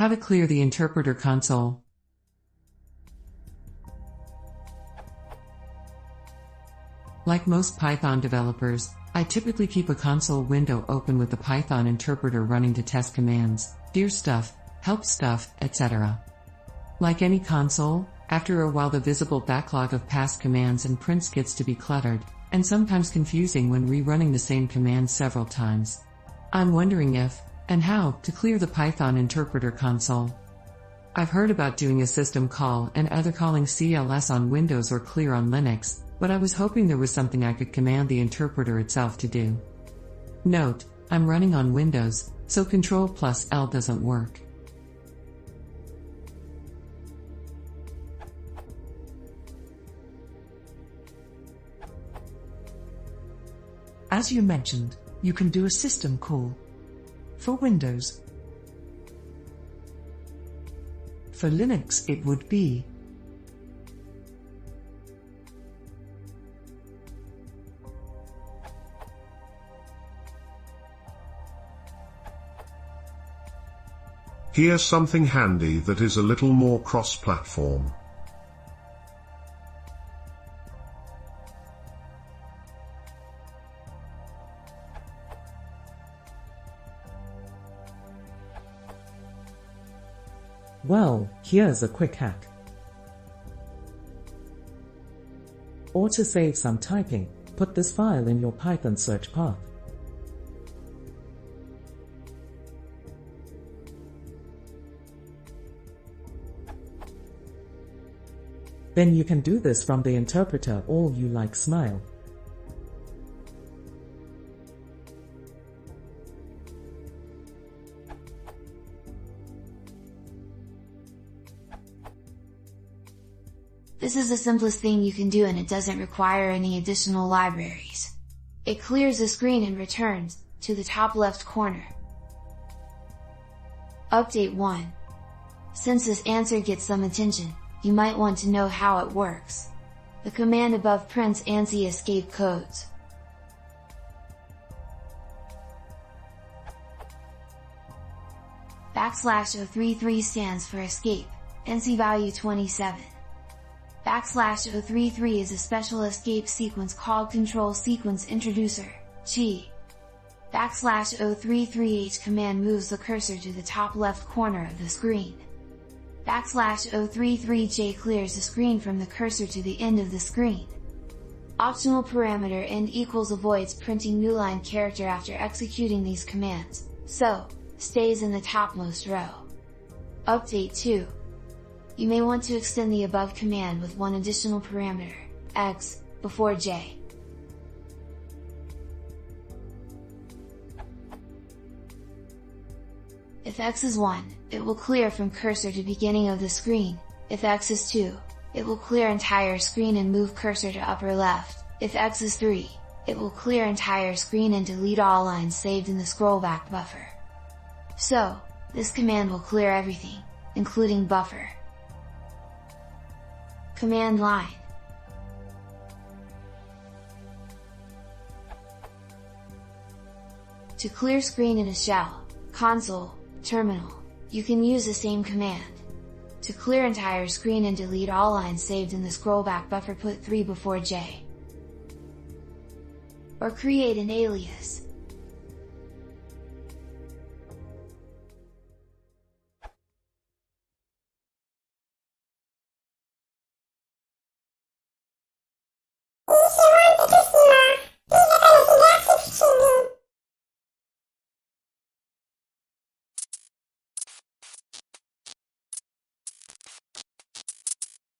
How to clear the interpreter console. Like most Python developers, I typically keep a console window open with the Python interpreter running to test commands, dear stuff, help stuff, etc. Like any console, after a while the visible backlog of past commands and prints gets to be cluttered, and sometimes confusing when rerunning the same command several times. I'm wondering if, and how, to clear the Python interpreter console. I've heard about doing a system call and either calling CLS on Windows or clear on Linux, but I was hoping there was something I could command the interpreter itself to do. Note, I'm running on Windows, so Ctrl+L doesn't work. As you mentioned, you can do a system call. For Windows. For Linux it would be Here's something handy that is a little more cross-platform. Well, here's a quick hack. Or to save some typing, put this file in your Python search path. Then you can do this from the interpreter all you like. Smile. This is the simplest thing you can do and it doesn't require any additional libraries. It clears the screen and returns to the top left corner. Update 1. Since this answer gets some attention, you might want to know how it works. The command above prints ANSI escape codes. \033 stands for escape, ANSI value 27. \033 is a special escape sequence called Control Sequence Introducer, G. \033H command moves the cursor to the top left corner of the screen. \033J clears the screen from the cursor to the end of the screen. Optional parameter end equals avoids printing new line character after executing these commands, so, stays in the topmost row. Update 2. You may want to extend the above command with one additional parameter, x, before j. If x is 1, it will clear from cursor to beginning of the screen. If x is 2, it will clear entire screen and move cursor to upper left. If x is 3, it will clear entire screen and delete all lines saved in the scrollback buffer. So, this command will clear everything, including buffer. Command line. To clear screen in a shell, console, terminal, you can use the same command. To clear entire screen and delete all lines saved in the scrollback buffer, put 3 before j. Or create an alias.